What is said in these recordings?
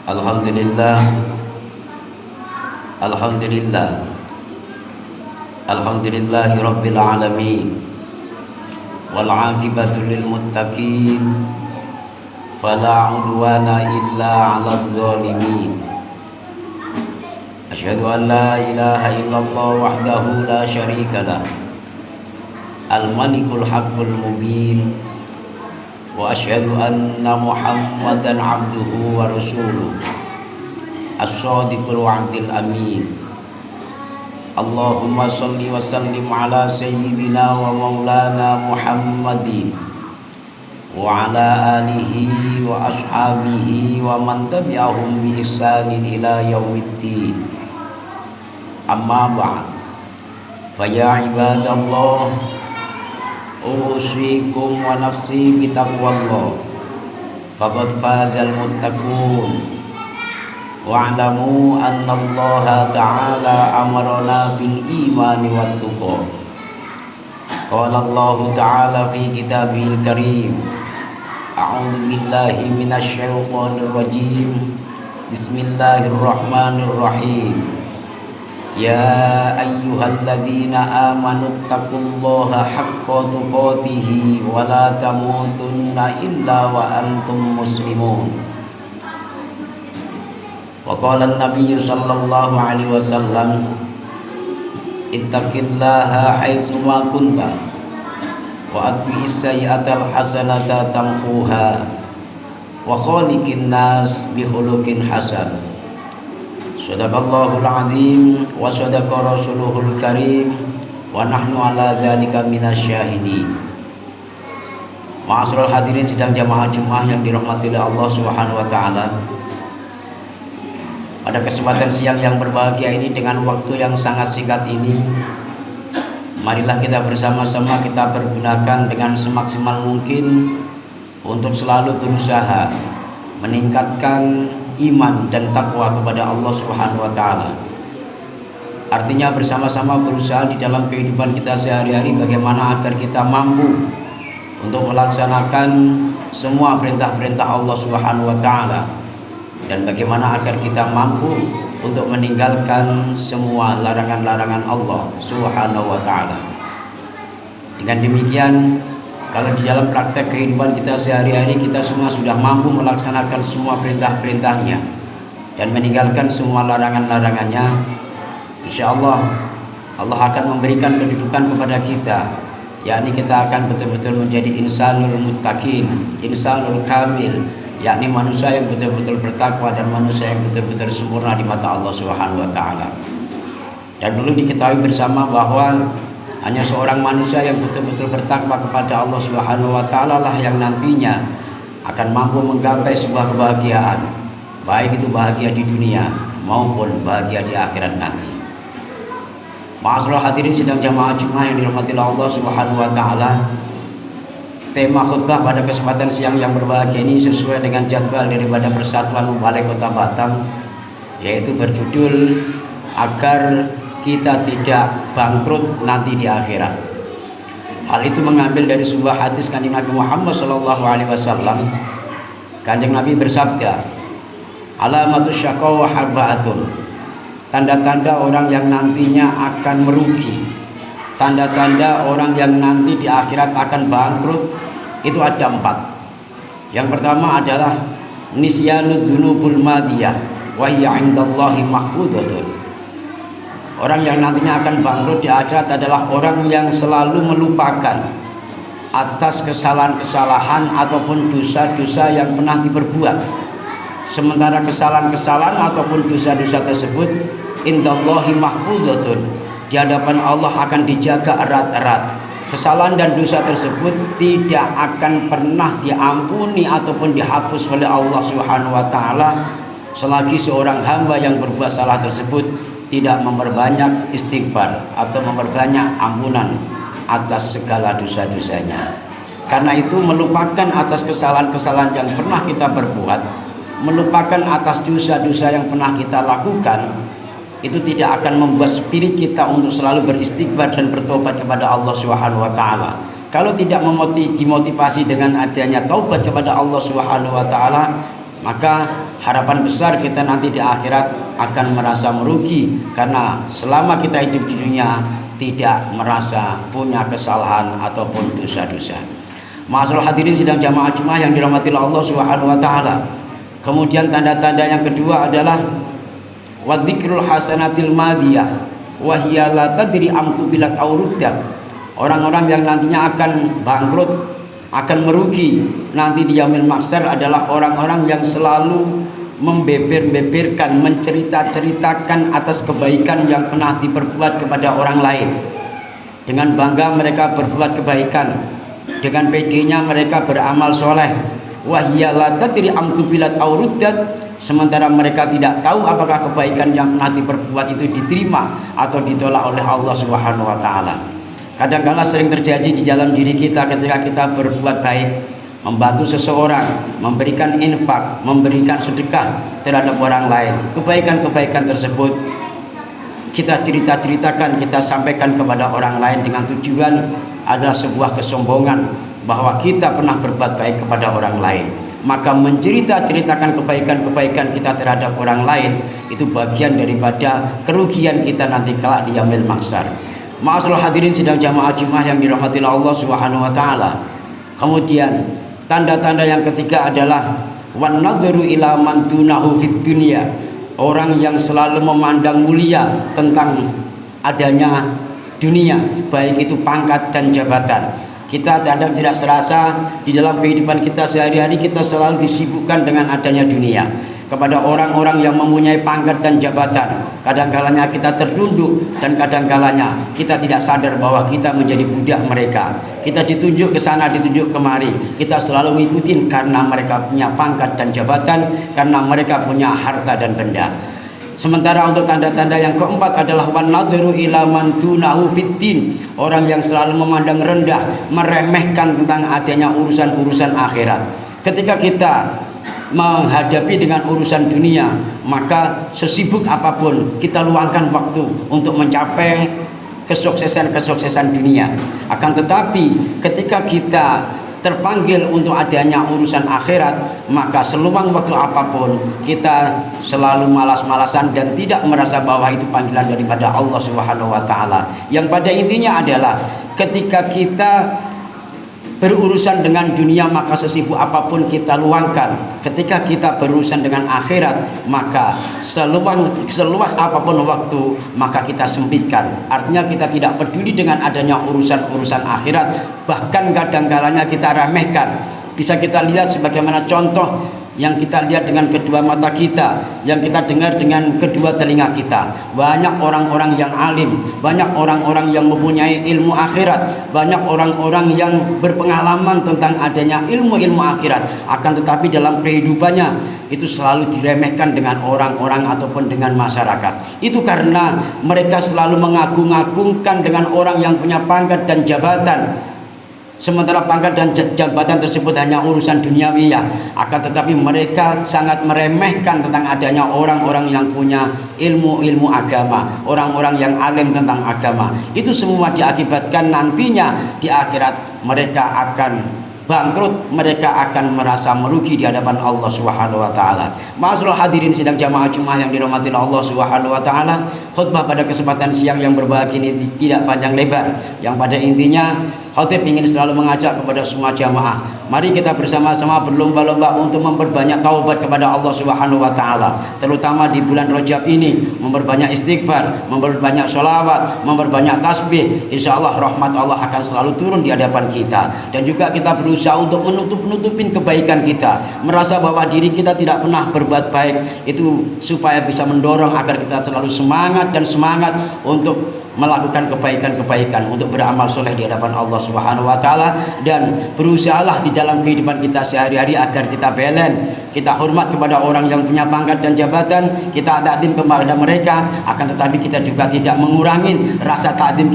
Alhamdulillah, Alhamdulillah, Alhamdulillahi Rabbil Alamin, wal aqibatu lil muttaqin, fala udwana illa 'alal zalimin. Asyhadu an la ilaha illallah wahdahu la syarika lah, al-malikul haqqul mubin, wa asyhadu anna Muhammadan abduhu wa rasuluh, as-sadiqul wa'dil amin. Allahumma salli wa sallim ala sayyidina wa maulana Muhammadin wa ala alihi wa ashabihi wa man tabi'ahum bi ihsanin ila yaumiddin. Amma ba'd, fa ya ibadallah, usikum wa nafsi bitaqwallah, faqad fazal muttaqun. Wa'lamu anna Allah ta'ala amarna bil imani wat tuqa. Qala Allah ta'ala fi kitabihil karim, a'udzu billahi minasy syaithanir rajim. Bismillahirrahmanirrahim. Ya ayyuhallazina amanu taqullaha haqqa tuqatih wa la tamutunna illa wa antum muslimun. Wa qala an-nabiy sallallahu alaihi wasallam, ittaqillaha haitsu ma kunta wa atbi'is sayyi'atal hasanata tamhuha wa khaliqin nas bi khuluqin hasan. Sadaqallahul azim wa sadaqa rasuluhul karim wa nahnu ala dzalika minasyahidin. Ma'asyiral hadirin sidang jamaah Jumat yang dirahmati oleh Allah Subhanahu wa taala. Pada kesempatan siang yang berbahagia ini, dengan waktu yang sangat singkat ini, marilah kita bersama-sama kita pergunakan dengan semaksimal mungkin untuk selalu berusaha meningkatkan iman dan takwa kepada Allah Subhanahu wa taala. Artinya bersama-sama berusaha di dalam kehidupan kita sehari-hari bagaimana agar kita mampu untuk melaksanakan semua perintah-perintah Allah Subhanahu wa taala, dan bagaimana agar kita mampu untuk meninggalkan semua larangan-larangan Allah Subhanahu wa taala. Dengan demikian, kalau di dalam praktek kehidupan kita sehari-hari kita semua sudah mampu melaksanakan semua perintah-perintahnya dan meninggalkan semua larangan-larangannya, insya Allah Allah akan memberikan kedudukan kepada kita, yakni kita akan betul-betul menjadi insanul muttaqin, insanul kamil, yakni manusia yang betul-betul bertakwa dan manusia yang betul-betul sempurna di mata Allah Subhanahu wa taala. Dan perlu diketahui bersama bahwa hanya seorang manusia yang betul-betul bertakwa kepada Allah Subhanahu wa taala lah yang nantinya akan mampu menggapai sebuah kebahagiaan, baik itu bahagia di dunia maupun bahagia di akhirat nanti. Ma'asyiral hadirin sidang jamaah Jumat yang dirahmati Allah Subhanahu wa taala. Tema khutbah pada kesempatan siang yang berbahagia ini sesuai dengan jadwal daripada Persatuan Mubalek Kota Batam, yaitu berjudul agar kita tidak bangkrut nanti di akhirat. Hal itu mengambil dari sebuah hadis Kanjeng Nabi Muhammad sallallahu alaihi wasallam. Kanjeng Nabi bersabda, alamatus syaqawa arba'atun. Tanda-tanda orang yang nantinya akan merugi, tanda-tanda orang yang nanti di akhirat akan bangkrut, itu ada 4. Yang pertama adalah nisyanu dzunubul madiyah wa hiya 'indallahi mahfudatun. Orang yang nantinya akan bangkrut di akhirat adalah orang yang selalu melupakan atas kesalahan-kesalahan ataupun dosa-dosa yang pernah diperbuat. Sementara kesalahan-kesalahan ataupun dosa-dosa tersebut indallahi mahfudatun, di hadapan Allah akan dijaga erat-erat. Kesalahan dan dosa tersebut tidak akan pernah diampuni ataupun dihapus oleh Allah Subhanahu wa taala selagi seorang hamba yang berbuat salah tersebut tidak memperbanyak istighfar atau memperbanyak ampunan atas segala dosa-dosanya. Karena itu melupakan atas kesalahan-kesalahan yang pernah kita perbuat, melupakan atas dosa-dosa yang pernah kita lakukan, itu tidak akan membuat spirit kita untuk selalu beristighfar dan bertobat kepada Allah Subhanahu wa taala. Kalau tidak dimotivasi dengan adanya taubat kepada Allah Subhanahu wa taala, maka harapan besar kita nanti di akhirat akan merasa merugi, karena selama kita hidup di dunia tidak merasa punya kesalahan ataupun dosa-dosa. Ma'asyiral hadirin sidang jamaah Jumat yang dirahmati Allah Subhanahu wa taala. Kemudian tanda-tanda yang kedua adalah wadzikrul hasanatil madiyah wa hiya la tadri am qubilat aw ruddat. Orang-orang yang nantinya akan bangkrut, akan merugi nanti di yaumil mahsyar adalah orang-orang yang selalu membeber-beberkan, mencerita-ceritakan atas kebaikan yang pernah diperbuat kepada orang lain. Dengan bangga mereka berbuat kebaikan, dengan pedenya mereka beramal soleh. Wahya la tadri am qubilat aw ruddat, sementara mereka tidak tahu apakah kebaikan yang pernah diperbuat itu diterima atau ditolak oleh Allah Subhanahu wa taala. Kadang-kala sering terjadi di dalam diri kita ketika kita berbuat baik, membantu seseorang, memberikan infak, memberikan sedekah terhadap orang lain. Kebaikan-kebaikan tersebut kita cerita-ceritakan, kita sampaikan kepada orang lain dengan tujuan adalah sebuah kesombongan bahwa kita pernah berbuat baik kepada orang lain. Maka mencerita-ceritakan kebaikan-kebaikan kita terhadap orang lain itu bagian daripada kerugian kita nanti kelak di yaumil mahsyar. Ma'asyiral hadirin sidang jamaah Jumat yang dirahmati Allah Subhanahu wa taala. Kemudian tanda-tanda yang ketiga adalah wan nadharu ila man dunahu fid dunya. Orang yang selalu memandang mulia tentang adanya dunia, baik itu pangkat dan jabatan. Kita kadang tidak serasa di dalam kehidupan kita sehari-hari kita selalu disibukkan dengan adanya dunia. Kepada orang-orang yang mempunyai pangkat dan jabatan, kadang-kalanya kita tertunduk dan kadang-kalanya kita tidak sadar bahwa kita menjadi budak mereka. Kita ditunjuk ke sana, ditunjuk kemari, kita selalu mengikuti karena mereka punya pangkat dan jabatan, karena mereka punya harta dan benda. Sementara untuk tanda-tanda yang keempat adalah wan nazaru ila man dunahu fiddin, orang yang selalu memandang rendah, meremehkan tentang adanya urusan-urusan akhirat. Ketika kita menghadapi dengan urusan dunia, maka sesibuk apapun kita luangkan waktu untuk mencapai kesuksesan dunia. Akan tetapi ketika kita terpanggil untuk adanya urusan akhirat, maka seluang waktu apapun kita selalu malas-malasan dan tidak merasa bahwa itu panggilan daripada Allah Subhanahu wa taala. Yang pada intinya adalah ketika kita berurusan dengan dunia, maka sesibuk apapun kita luangkan. Ketika kita berurusan dengan akhirat, maka seluas apapun waktu maka kita sempitkan. Artinya kita tidak peduli dengan adanya urusan-urusan akhirat, bahkan kadang-kalanya kita remehkan. Bisa kita lihat sebagaimana contoh yang kita lihat dengan kedua mata kita, yang kita dengar dengan kedua telinga kita. Banyak orang-orang yang alim, banyak orang-orang yang mempunyai ilmu akhirat, banyak orang-orang yang berpengalaman tentang adanya ilmu-ilmu akhirat. Akan tetapi dalam kehidupannya itu selalu diremehkan dengan orang-orang ataupun dengan masyarakat. Itu karena mereka selalu mengagung-agungkan dengan orang yang punya pangkat dan jabatan. Sementara pangkat dan jabatan tersebut hanya urusan duniawi ya. Akan tetapi mereka sangat meremehkan tentang adanya orang-orang yang punya ilmu-ilmu agama, orang-orang yang alim tentang agama. Itu semua diakibatkan nantinya di akhirat mereka akan bangkrut, mereka akan merasa merugi di hadapan Allah Subhanahu wa taala. Ma'asyiral hadirin sidang jamaah Jumat yang dirahmati Allah Subhanahu wa taala, khutbah pada kesempatan siang yang berbahagia ini tidak panjang lebar. Yang pada intinya khatib ingin selalu mengajak kepada semua jamaah, mari kita bersama-sama berlomba-lomba untuk memperbanyak taubat kepada Allah Subhanahu wa taala, terutama di bulan Rajab ini, memperbanyak istighfar, memperbanyak sholawat, memperbanyak tasbih. Insyaallah rahmat Allah akan selalu turun di hadapan kita. Dan juga kita berusaha untuk nutupin kebaikan kita, merasa bahwa diri kita tidak pernah berbuat baik, itu supaya bisa mendorong agar kita selalu semangat untuk melakukan kebaikan-kebaikan, untuk beramal soleh di hadapan Allah Subhanahu wa taala. Dan berusahalah di dalam kehidupan kita sehari-hari agar kita belen, kita hormat kepada orang yang punya pangkat dan jabatan, kita takdim kepada mereka, akan tetapi kita juga tidak mengurangi rasa takdim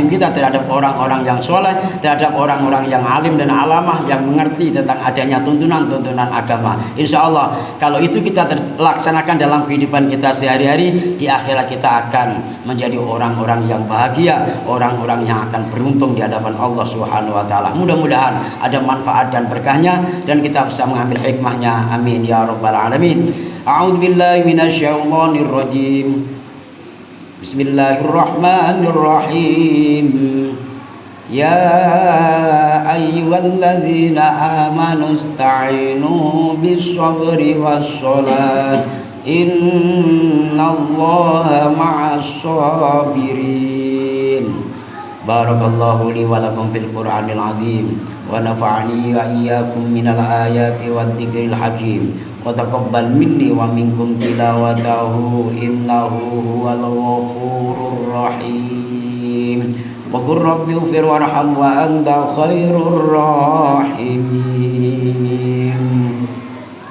kita terhadap orang-orang yang soleh, terhadap orang-orang yang alim dan alamah yang mengerti tentang adanya tuntunan-tuntunan agama. Insya Allah kalau itu kita laksanakan dalam kehidupan kita sehari-hari, di akhirat kita akan menjadi orang-orang yang bahagia, orang-orang yang akan beruntung di hadapan Allah Subhanahu wa taala. Mudah-mudahan ada manfaat dan berkahnya dan kita bisa mengambil hikmahnya. Amin ya rabbal alamin. A'udzubillahi minasyaitonir rajim. Bismillahirrahmanirrahim. Ya ayyuhallazina amanu ista'inu bis-sabri was-shalah. Innallaha ma'as sabirin. Barakallahu li wa lakum fil Qur'anil azim wa nafa'ani wa iyyakum minal ayati wad dzikril hakim wa taqabbal minni wa minkum tilawatahu innahu huwal ghafurur rahim. Wa qur rabbi ighfir warham wa anta khairur rahimin.